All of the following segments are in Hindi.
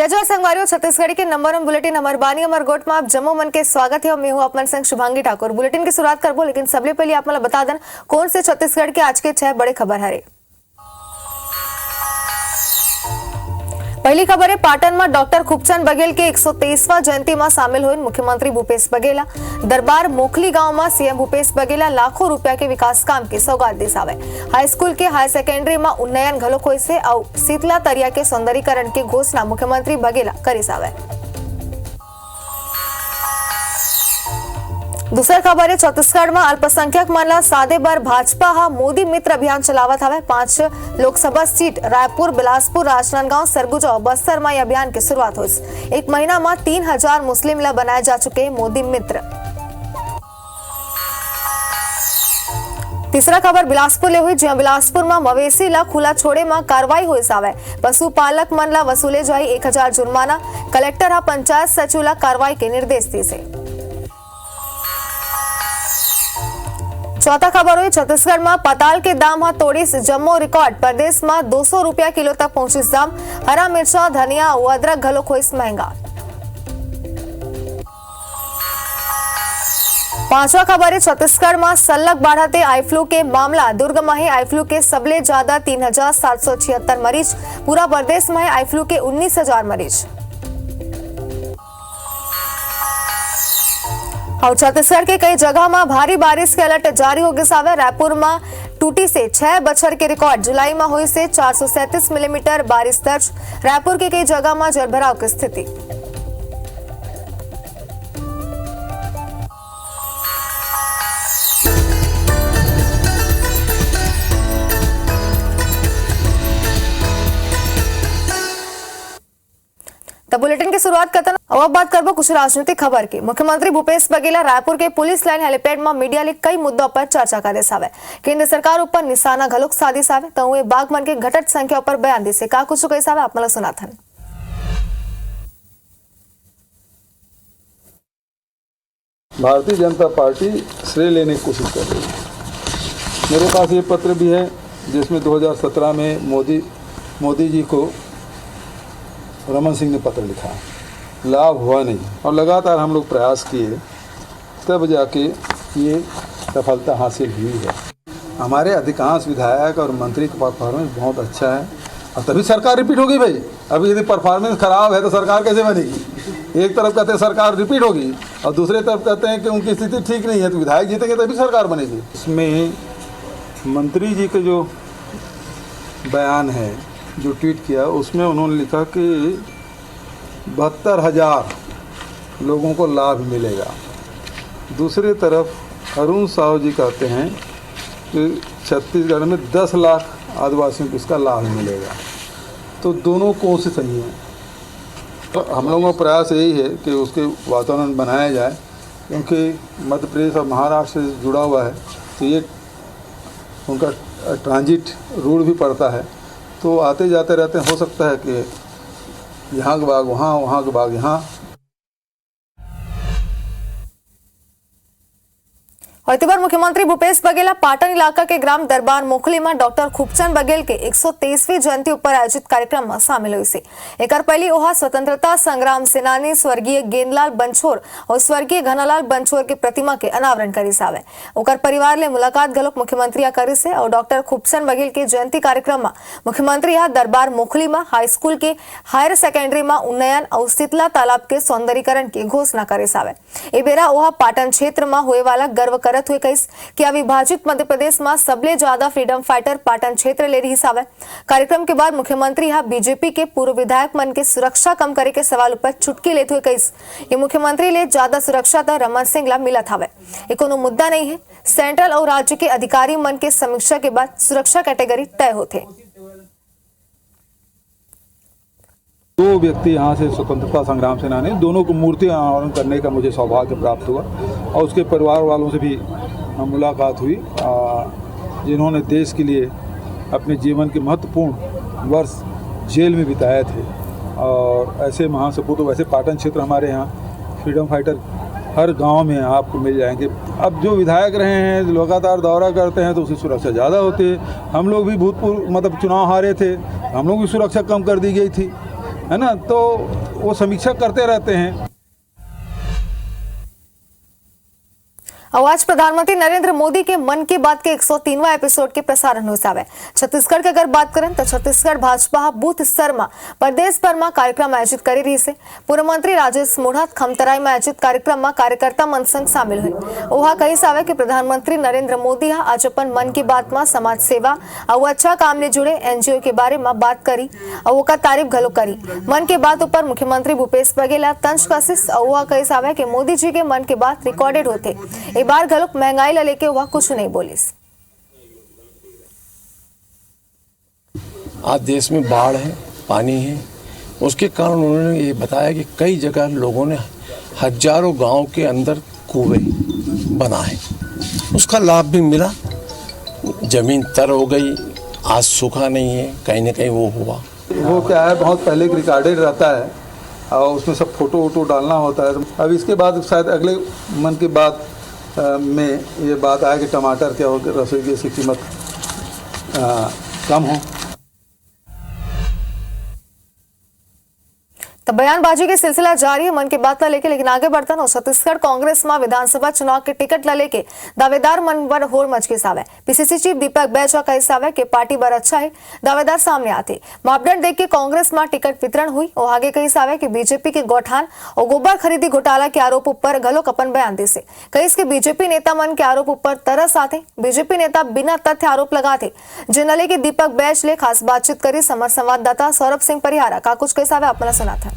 जय जय संगवारियों, छत्तीसगढ़ के नंबर 1 बुलेटिन अमर बानी अमर गोट में आप जम्मू मन के स्वागत है। मैं हूं अपमान संग शुभांगी ठाकुर। बुलेटिन की शुरुआत करबो, लेकिन सबले पहले आप मला बता दें कौन से छत्तीसगढ़ के आज के 6 बड़े खबर हरे। पहली खबर है, पाटन में डॉक्टर खूबचंद बघेल के 123वां जयंती में शामिल हुए मुख्यमंत्री भूपेश बघेला। दरबार मोखली गांव में सीएम भूपेश बघेला लाखों रुपया के विकास काम की सौगात दिसावे। हाई स्कूल के हाई सेकेंडरी में उन्नयन घलो कोई से और शीतला तरिया के सौंदर्यीकरण की घोषणा मुख्यमंत्री बघेला करी सावे। दूसरा खबर है, छत्तीसगढ़ में अल्पसंख्यक मन ला सादे बर भाजपा हा मोदी मित्र अभियान चलावत हवे। 5 लोकसभा सीट रायपुर, बिलासपुर, राजनांदगांव, सरगुजा और बस्तर में अभियान की शुरुआत हुई। एक महीना में 3000 मुस्लिम ला बनाए जा चुके मोदी मित्र। तीसरा खबर बिलासपुर ले हुई, जहां बिलासपुर में मवेशी ला खुला छोड़े में कार्रवाई हुई सावे। पशुपालक मन ला वसूले जाई 1000 जुर्माना। कलेक्टर हा पंचायत सचिव ला कार्रवाई के निर्देश दिए। चौथा खबर हुई, छत्तीसगढ़ में पताल के दाम हा तोड़ी जम्मो रिकॉर्ड। प्रदेश में 200 रुपया किलो तक पहुंची दाम। हरा मिर्चा, धनिया और अदरक घलो खोई महंगा। पांचवा खबर है, छत्तीसगढ़ में सलग बढ़ते आई फ्लू के मामला। दुर्ग में है आई फ्लू के सबले ज्यादा 3776 मरीज। पूरा प्रदेश में है आई फ्लू के 19000 मरीज। और छत्तीसगढ़ के कई जगह में भारी बारिश के अलर्ट जारी हो गए। रायपुर में टूटी से 6 बछर के रिकॉर्ड। जुलाई में हुई से 437 मिलीमीटर बारिश दर्ज। रायपुर के कई जगह में जलभराव की स्थिति। तब बुलेटिन की शुरुआत करते हैं। अब बात करबो कुछ राजनीतिक खबर की। मुख्यमंत्री भूपेश बघेला रायपुर के पुलिस लाइन हेलीपैड में मीडिया ले कई मुद्दों पर चर्चा करे सावे। केंद्र सरकार ऊपर निशाना घलोक साधी सावे, तो वे बागमन के घटत संख्या पर बयान दिसे का कुछ कही सावे आप मला सुनाथन। भारतीय जनता पार्टी श्रेय लेने की कोशिश कर रही है। मेरे पास ये पत्र भी है जिसमें 2017 में मोदी जी को रमन सिंह ने पत्र लिखा, लाभ हुआ नहीं और लगातार हम लोग प्रयास किए, तब जाके ये सफलता हासिल हुई है। हमारे अधिकांश विधायक और मंत्री का परफॉर्मेंस बहुत अच्छा है और तभी सरकार रिपीट होगी। भाई अभी यदि परफॉर्मेंस खराब है तो सरकार कैसे बनेगी? एक तरफ कहते हैं सरकार रिपीट होगी और दूसरे तरफ कहते हैं कि उनकी स्थिति ठीक नहीं है, तो विधायक जीतेंगे तभी सरकार बनेगी। इसमें मंत्री जी का जो बयान है, जो ट्वीट किया, उसमें उन्होंने लिखा कि 72,000 लोगों को लाभ मिलेगा। दूसरी तरफ अरुण साहू जी कहते हैं कि छत्तीसगढ़ में 10 लाख आदिवासियों को इसका लाभ मिलेगा। तो दोनों कौन से सही हैं? तो हम लोगों का प्रयास यही है कि उसके वातावरण बनाया जाए, क्योंकि मध्य प्रदेश और महाराष्ट्र से जुड़ा हुआ है, तो ये उनका ट्रांजिट रूट भी पड़ता है, तो आते जाते रहते हैं। हो सकता है कि यहाँ के बाग वहाँ, वहाँ के बाग यहाँ। और बार मुख्यमंत्री भूपेश बघेला पाटन इलाका के ग्राम दरबार मोखली में डॉक्टर खूबचंद बघेल के 123वीं जयंती पर आयोजित कार्यक्रम में शामिल हुई से। एक पहली ओहा स्वतंत्रता संग्राम सेनानी स्वर्गीय गेंदलाल बंछोर और स्वर्गीय घनालाल बंछोर के प्रतिमा के अनावरण करी सावे। ओकर परिवार ले मुलाकात घलोक मुख्यमंत्री करी से और डॉक्टर खूबचंद बघेल के जयंती कार्यक्रम में मुख्यमंत्री दरबार मोखली में हाई स्कूल के हायर सेकेंडरी में उन्नयन और शीतला तालाब के सौंदर्यीकरण की घोषणा करे सावे। ए बेरा ओहा पाटन क्षेत्र में हुए वाला गर्व हुए कहिस कि अविभाजित मध्य प्रदेश में सबले ज्यादा फ्रीडम फाइटर पाटन क्षेत्र ले रही सावे। कार्यक्रम के बाद मुख्यमंत्री बीजेपी के पूर्व विधायक मन के सुरक्षा कम करे के सवाल पर चुटकी लेते हुए कहिस ये मुख्यमंत्री ले ज्यादा सुरक्षा तो रमन सिंह ला मिलत हवे। ये कोनो मुद्दा नहीं है। सेंट्रल और राज्य के अधिकारी मन के समीक्षा के बाद सुरक्षा कैटेगरी तय होते। 2 व्यक्ति यहाँ से स्वतंत्रता संग्राम सेनानी, दोनों को मूर्ति अनावरण करने का मुझे सौभाग्य प्राप्त हुआ और उसके परिवार वालों से भी मुलाकात हुई, जिन्होंने देश के लिए अपने जीवन के महत्वपूर्ण वर्ष जेल में बिताए थे। और ऐसे महासपूत, वैसे पाटन क्षेत्र हमारे यहाँ फ्रीडम फाइटर हर गांव में आपको मिल जाएंगे। अब जो विधायक रहे हैं लगातार दौरा करते हैं तो उसकी सुरक्षा ज़्यादा होती है। हम लोग भी भूतपूर्व चुनाव हारे थे, हम लोग भी सुरक्षा कम कर दी गई थी। है ना, तो वो समीक्षा करते रहते हैं। और आज प्रधानमंत्री नरेंद्र मोदी के मन की बात के 103वां एपिसोड के प्रसारण हुए। छत्तीसगढ़ की अगर बात करें तो छत्तीसगढ़ भाजपा बूथ स्तर में प्रदेश भर में कार्यक्रम आयोजित कर रही है। पूर्व मंत्री राजेश मूढ़त खमतराई में आयोजित कार्यक्रम में कार्यकर्ता मन संग शामिल हुए। वह कही सावे कि प्रधानमंत्री नरेंद्र मोदी आज अपन मन की बात में समाज सेवा और अच्छा काम ले जुड़े एनजीओ के बारे में बात करी और वो तारीफ घलो करी। मन की बात ऊपर मुख्यमंत्री भूपेश बघेल तंज कशिश और वह कही सावे कि मोदी जी के मन की बात रिकॉर्डेड होते। एक बार गलत महंगाई ला लेके वह कुछ नहीं बोलिस। आज देश में बाढ़ है, पानी है, उसके कारण उन्होंने ये बताया कि कई जगह लोगों ने हजारों गांव के अंदर कुएं बनाए, उसका लाभ भी मिला। जमीन तर हो गई, आज सूखा नहीं है, कहीं ना कहीं वो हुआ। वो क्या है, बहुत पहले रिकॉर्डेड रहता है और उसमें सब फोटो वोटो डालना होता है। अब इसके बाद शायद अगले मन की बात में ये बात आया कि टमाटर क्या हो, रसोई गैस की कीमत कम हो। तो बयानबाजी के सिलसिला जारी है मन की बात ला लेके, लेकिन आगे बढ़ता ना छत्तीसगढ़ कांग्रेस में विधानसभा चुनाव के टिकट ला लेके दावेदार मन पर होर मच के सावे। पीसीसी चीफ दीपक बैज का कही सावे कि पार्टी बर अच्छा है, दावेदार सामने आते मापदंड देख के कांग्रेस में टिकट वितरण हुई और आगे कही सावे कि बीजेपी के गौठान और गोबर खरीदी घोटाला के आरोप ऊपर गलो कपन बयान दे से कही कि बीजेपी नेता मन के आरोप ऊपर तरस आते। बीजेपी नेता बिना तथ्य आरोप लगाते जिन लेके दीपक बैज ले खास बातचीत करी समर संवाददाता सौरभ सिंह परिहारा का कुछ कही सावे अपना सुना था।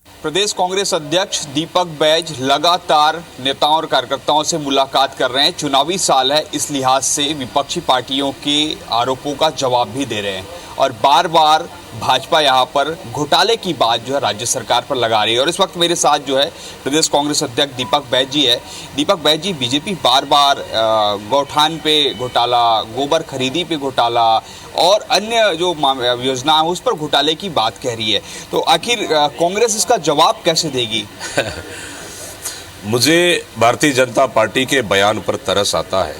प्रदेश कांग्रेस अध्यक्ष दीपक बैज लगातार नेताओं और कार्यकर्ताओं से मुलाकात कर रहे हैं। चुनावी साल है, इस लिहाज से विपक्षी पार्टियों के आरोपों का जवाब भी दे रहे हैं और बार बार भाजपा यहाँ पर घोटाले की बात जो है राज्य सरकार पर लगा रही है। और इस वक्त मेरे साथ जो है प्रदेश कांग्रेस अध्यक्ष दीपक बैज जी है। दीपक बैज जी, बीजेपी बार बार गौठान पे घोटाला, गोबर खरीदी पे घोटाला और अन्य जो योजना है उस पर घोटाले की बात कह रही है, तो आखिर कांग्रेस इसका जवाब कैसे देगी? मुझे भारतीय जनता पार्टी के बयान पर तरस आता है।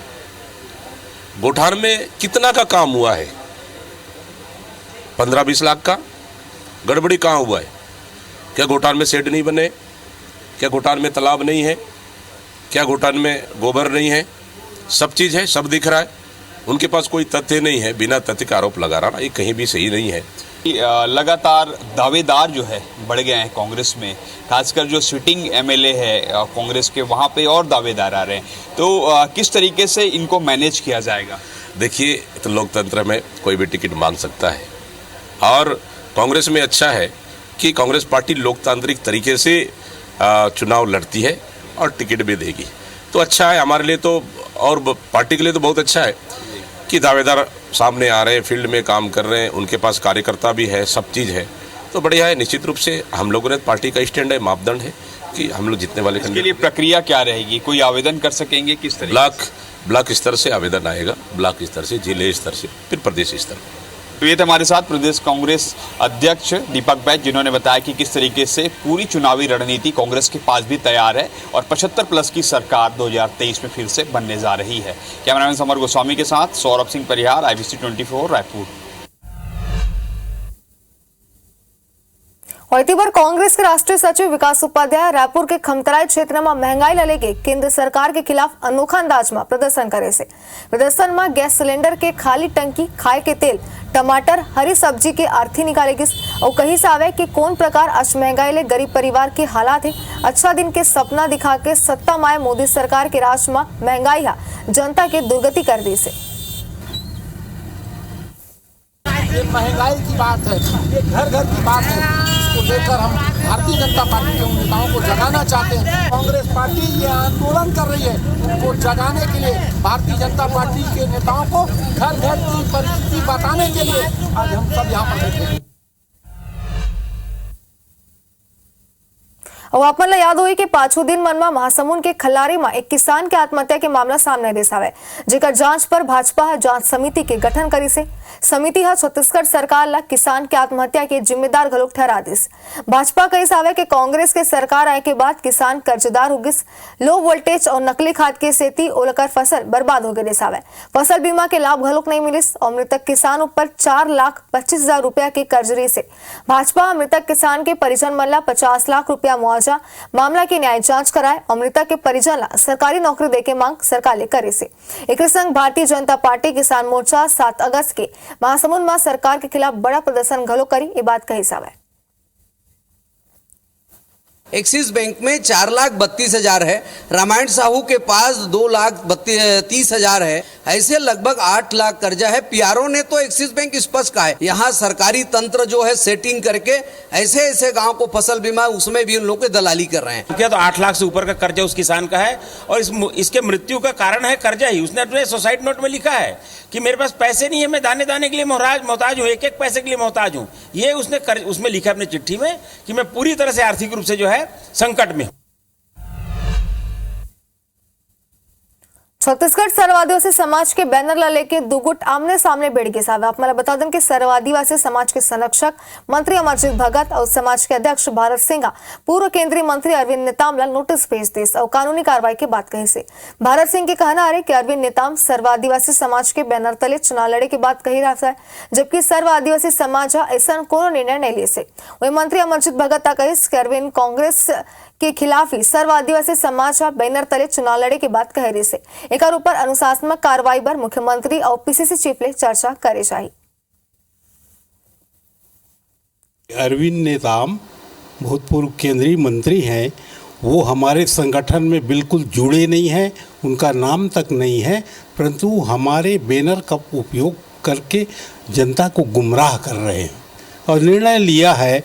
गौठान में कितना का काम हुआ है? 15-20 लाख का। गड़बड़ी कहाँ हुआ है? क्या गौठान में शेड नहीं बने? क्या गौठान में तालाब नहीं है? क्या गौठान में गोबर नहीं है? सब चीज़ है, सब दिख रहा है। उनके पास कोई तथ्य नहीं है, बिना तथ्य का आरोप लगा रहा, ये कहीं भी सही नहीं है। लगातार दावेदार जो है बढ़ गए हैं कांग्रेस में, खासकर जो सिटिंग एमएलए है कांग्रेस के, वहाँ पे और दावेदार आ रहे हैं, तो किस तरीके से इनको मैनेज किया जाएगा? देखिए, तो लोकतंत्र में कोई भी टिकट मांग सकता है और कांग्रेस में अच्छा है कि कांग्रेस पार्टी लोकतांत्रिक तरीके से चुनाव लड़ती है और टिकट भी देगी, तो अच्छा है हमारे लिए तो, और पार्टी के लिए तो बहुत अच्छा है कि दावेदार सामने आ रहे हैं, फील्ड में काम कर रहे हैं, उनके पास कार्यकर्ता भी है, सब चीज़ है, तो बढ़िया है। निश्चित रूप से हम लोगों ने, पार्टी का स्टैंड है, मापदंड है कि हम लोग जीतने वाले। इसके लिए प्रक्रिया क्या रहेगी? कोई आवेदन कर सकेंगे किस तरह? ब्लॉक स्तर से आवेदन आएगा, ब्लॉक स्तर से, जिले स्तर से, फिर प्रदेश स्तर। तो ये थे हमारे साथ प्रदेश कांग्रेस अध्यक्ष दीपक बैज, जिन्होंने बताया कि किस तरीके से पूरी चुनावी रणनीति कांग्रेस के पास भी तैयार है और 75+ की सरकार 2023 में फिर से बनने जा रही है। कैमरामैन समर गोस्वामी के साथ सौरभ सिंह परिहार, IBC 24 रायपुर। और इतनी बार कांग्रेस के राष्ट्रीय सचिव विकास उपाध्याय रायपुर के खमतराई क्षेत्र में महंगाई ला लेके केंद्र सरकार के खिलाफ अनोखा अंदाज में प्रदर्शन करे से। प्रदर्शन में गैस सिलेंडर के खाली टंकी, खाए के तेल, टमाटर, हरी सब्जी के आर्थी निकालेगी और कहीं से आवे कि कौन प्रकार आज महंगाई ले गरीब परिवार के हालात है। अच्छा दिन के सपना दिखा के सत्ता माए मोदी सरकार के राज में महंगाई हा जनता के दुर्गति कर दी से। ये महंगाई की बात है, ये घर घर की बात है, इसको लेकर हम भारतीय जनता पार्टी के नेताओं को जगाना चाहते हैं। कांग्रेस पार्टी ये आंदोलन कर रही है, उनको जगाने के लिए भारतीय जनता पार्टी के नेताओं को घर घर की परिस्थिति बताने के लिए आज हम सब यहाँ पर बैठे हैं। और अपन याद हुई कि 5 दिन मन में महासमुंद के खल्लारी में एक किसान के आत्महत्या के मामला सामने देश आवे, जेकर जांच पर भाजपा जांच समिति के गठन करी से। समिति हा छत्तीसगढ़ सरकार ला किसान के आत्महत्या के जिम्मेदार घलोक ठहरा दिस। भाजपा कही सावे कि कांग्रेस के सरकार आए के बाद किसान कर्जदार हो गिस। लो वोल्टेज और नकली खाद के सेती ओलकर फसल बर्बाद हो गए सावे। फसल बीमा के लाभ घलोक नहीं मिलिस और मृतक किसान ऊपर 4,25,000 रुपया के कर्जरी से भाजपा मृतक किसान के परिजन मन ला 50 लाख रुपया मुआवजा मामला की न्याय जांच कराए और मृतक के परिजन ला सरकारी नौकरी देके मांग सरकार ले करे से। एक संग भारतीय जनता पार्टी किसान मोर्चा 7 अगस्त के महासमुंद में सरकार के खिलाफ बड़ा प्रदर्शन घलो करी। ये बात कही सावे। एक्सिस बैंक में 4,32,000 है, रामायण साहू के पास 2,30,000 है, ऐसे लगभग 8 लाख कर्जा है। पीआरओ ने तो एक्सिस बैंक स्पष्ट कहा है, यहाँ सरकारी तंत्र जो है सेटिंग करके ऐसे ऐसे गांव को फसल बीमा उसमें भी उन लोग के दलाली कर रहे हैं। क्या तो 8 लाख से ऊपर का कर्जा उस किसान का है और इसके मृत्यु का कारण है कर्जा ही। उसने अपने सुसाइड नोट में लिखा है कि मेरे पास पैसे नहीं है, मैं दाने दाने के लिए मोहताज हूँ, एक पैसे के लिए मोहताज हूँ। ये उसने उसमें लिखा अपनी चिट्ठी में कि मैं पूरी तरह से आर्थिक रूप से जो है संकट में। छत्तीसगढ़ सर्व आदिवासी समाज के बैनर ला लेके दो गुट आमने सामने भिड़ गए सावे। आप मला बता दें कि सर्व आदिवासी समाज के संरक्षक मंत्री अमरजीत भगत और समाज के अध्यक्ष भारत सिंह पूर्व केंद्रीय मंत्री अरविंद नेताम ला नोटिस भेज दिस और कानूनी कार्रवाई की बात कही से। भारत सिंह के कहना है कि अरविंद नेताम सर्व आदिवासी समाज के बैनर तले चुनाव लड़े की बात कही रहा है, जबकि सर्व आदिवासी समाज ऐसा कोनो निर्णय नहीं ले से। वही मंत्री अमरजीत भगत कहिस कि अरविंद कांग्रेस के खिलाफ ही सर्व आदिवासी समाज बैनर तले चुनाव लड़े की बात कह रही से। एक ऊपर अनुशासनात्मक कार्रवाई पर मुख्यमंत्री और पीसीसी चीफ ले चर्चा करे चाहिए। अरविंद नेताम भूतपूर्व केंद्रीय मंत्री हैं, वो हमारे संगठन में बिल्कुल जुड़े नहीं हैं, उनका नाम तक नहीं है, परंतु हमारे बैनर का उपयोग करके जनता को गुमराह कर रहे हैं और निर्णय लिया है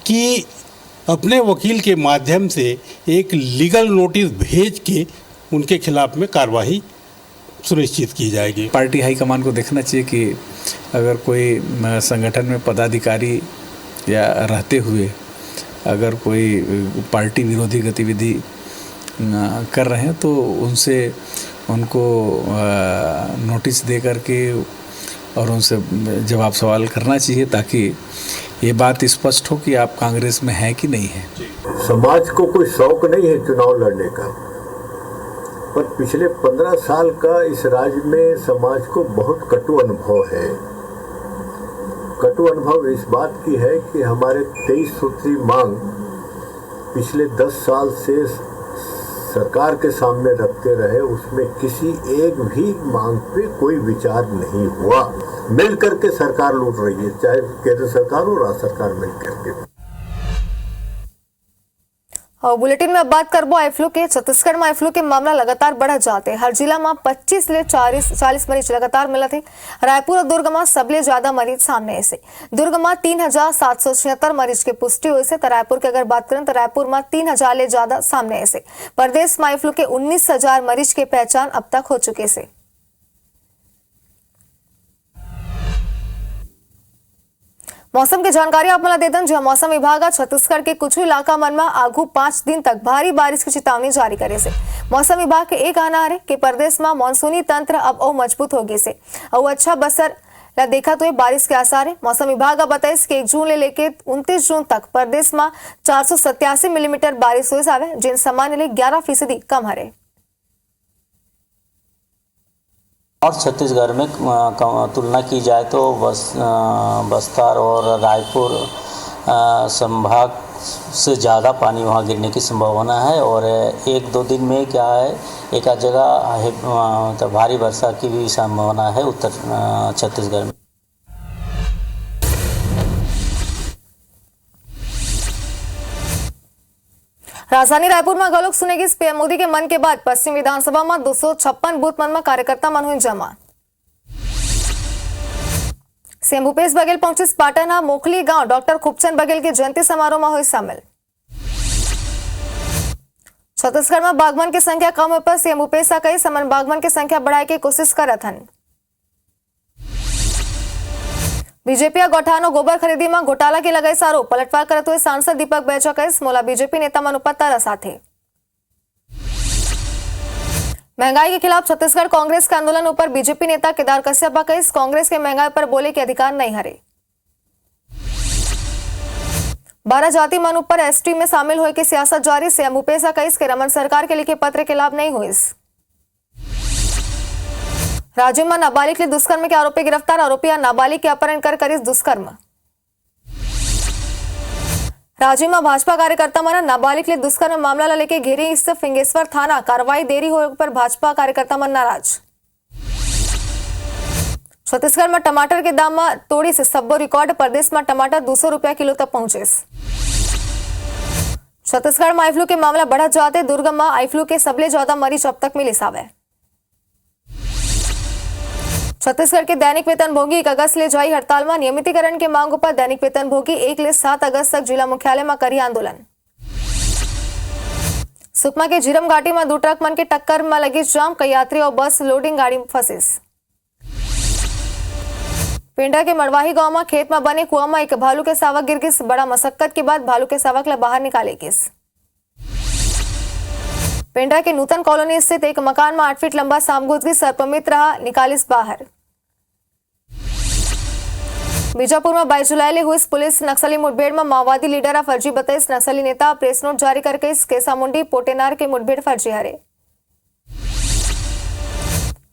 कि अपने वकील के माध्यम से एक लीगल नोटिस भेज के उनके खिलाफ में कार्रवाई सुनिश्चित की जाएगी। पार्टी हाईकमान को देखना चाहिए कि अगर कोई संगठन में पदाधिकारी या रहते हुए अगर कोई पार्टी विरोधी गतिविधि कर रहे हैं तो उनको नोटिस दे करके और उनसे जवाब सवाल करना चाहिए, ताकि ये बात स्पष्ट हो कि आप कांग्रेस में हैं कि नहीं हैं। समाज को कोई शौक नहीं है चुनाव लड़ने का, पर पिछले 15 साल का इस राज्य में समाज को बहुत कटु अनुभव है। कटु अनुभव इस बात की है कि हमारे 23 सूत्री मांग पिछले 10 साल से सरकार के सामने रखते रहे, उसमें किसी एक भी मांग पे कोई विचार नहीं हुआ। मिल करके सरकार लूट रही है, चाहे केंद्र सरकार हो राज्य सरकार मिल करके। और बुलेटिन में अब बात करबो आई फ्लू के। छत्तीसगढ़ में आई फ्लू के मामला लगातार बढ़ जाते। हर जिला में 25 ले 40 मरीज लगातार मिला थे। रायपुर और दुर्ग में सबले ज्यादा मरीज सामने आए से। दुर्ग में 3,776 मरीज के पुष्टि हुई से। रायपुर की अगर बात करें तो रायपुर में 3,000 ले ज्यादा सामने आए से। प्रदेश में आई फ्लू के 19,000 मरीज की पहचान अब तक हो चुके से। मौसम की जानकारी आप मला देदन, जहां मौसम विभाग छत्तीसगढ़ के कुछ इलाका मन में आगू 5 दिन तक भारी बारिश की चेतावनी जारी करे से। मौसम विभाग के एक कहना है कि प्रदेश में मानसूनी तंत्र अब और मजबूत हो गए से और अच्छा बसर ला देखा तो ये बारिश के आसार है। मौसम विभाग बताइस कि 1 जून ले लेके 29 जून तक प्रदेश में 487 मिलीमीटर बारिश हुई सावे, जिन सामान्य ले 11% कम हरे। और छत्तीसगढ़ में तुलना की जाए तो बस्तर और रायपुर संभाग से ज़्यादा पानी वहाँ गिरने की संभावना है और 1-2 दिन में क्या है एक आध जगह तो भारी वर्षा की भी संभावना है उत्तर छत्तीसगढ़ में। राजधानी रायपुर में गलोक सुनेगी पीएम मोदी के मन के बाद पश्चिम विधानसभा में 256 बूथ मन में कार्यकर्ता मन हुई जमा। सीएम भूपेश बघेल पहुंचे पाटन मोखली गांव डॉक्टर खूबचंद बघेल के जयंती समारोह में हुई शामिल। छत्तीसगढ़ में बागवान की संख्या कम होने पर सीएम भूपेश कई समन बागवान की संख्या बढ़ाए की कोशिश करत हन। बीजेपी गौठानो गोबर खरीदी में घोटाला के लगाई आरोप पलटवार करते हुए सांसद दीपक बैजा कहिस मोला बीजेपी नेता मन उपर तरस आथे। महंगाई के खिलाफ छत्तीसगढ़ कांग्रेस के आंदोलन ऊपर बीजेपी नेता केदार कश्यप का केस, कांग्रेस के महंगाई पर बोले कि अधिकार नहीं हरे। 12 जाति मन ऊपर एसटी में शामिल होए की सियासत जारी, सीएम भूपेश का केस के रमन सरकार के लिखे पत्र के लाभ नहीं हुए। राज्य में नाबालिग के दुष्कर्म के आरोपी गिरफ्तार, आरोपी नाबालिग के अपहरण कर करी दुष्कर्म। राज्य में भाजपा कार्यकर्ता मन नाबालिग के दुष्कर्म मामला ला लेके घेरी स्थित फिंगेश्वर थाना, कार्रवाई देरी होने पर भाजपा कार्यकर्ता मन नाराज। छत्तीसगढ़ में टमाटर के दाम में तोड़ी से सब्बो रिकॉर्ड, प्रदेश में टमाटर 200 रुपया किलो तक पहुंचे। छत्तीसगढ़ में आई फ्लू के मामला बढ़त जाते, दुर्ग में आई फ्लू के सबले ज्यादा मरीज अब तक मिले सावे। छत्तीसगढ़ के दैनिक वेतन भोगी 1 अगस्त ले जाई हड़ताल में, नियमितीकरण के मांग पर दैनिक वेतन भोगी 1 ले 7 अगस्त तक जिला मुख्यालय में करी आंदोलन। सुकमा के झीरम घाटी में 2 ट्रक मन के टक्कर में लगी जाम, कई यात्री और बस लोडिंग गाड़ी फंसे। पिंडा के मड़वाही गांव में खेत में बने कुआं में एक भालू के सावक गिर गई, बड़ा मशक्कत के बाद भालू के सावक ला बाहर निकाले गए। पिंडा के नूतन कॉलोनी स्थित एक मकान में 8 फीट लंबा सांप घुस गई, सर्पमित रहा, निकालिस बाहर। बीजापुर में 22 जुलाई ले हुई पुलिस नक्सली मुठभेड़ में माओवादी लीडर फर्जी बताइस, नक्सली नेता प्रेस नोट जारी करके केसा मुंडी पोटेनार के मुठभेड़ फर्जी हरे।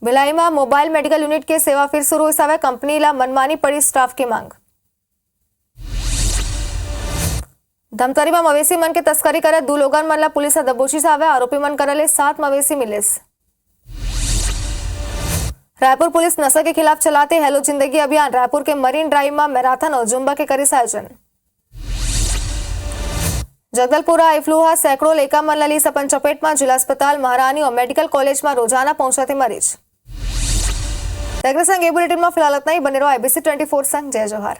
भिलाई में मोबाइल मेडिकल यूनिट के सेवा फिर शुरू हुई सावे, कंपनी ला मनमानी पड़ी स्टाफ की मांग। धमतरी में मवेशी मन के तस्करी करे 2 लोगन मन ला पुलिस दबोची सावे, आरोपी मन करले 7 मवेशी मिलेस। रायपुर पुलिस नशा के खिलाफ चलाते हेलो जिंदगी अभियान, रायपुर के मरीन ड्राइव में मैराथन और जुम्बा के करी आयोजन। जगदलपुरा आई फ्लू सैकड़ों लेका मन ली सपन चपेट में, जिला अस्पताल महारानी और मेडिकल कॉलेज में रोजाना पहुंचाते मरीज। बुलेटिन में फिलहाल इतना ही, बने रहो IBC 24 संग। जय जोहार।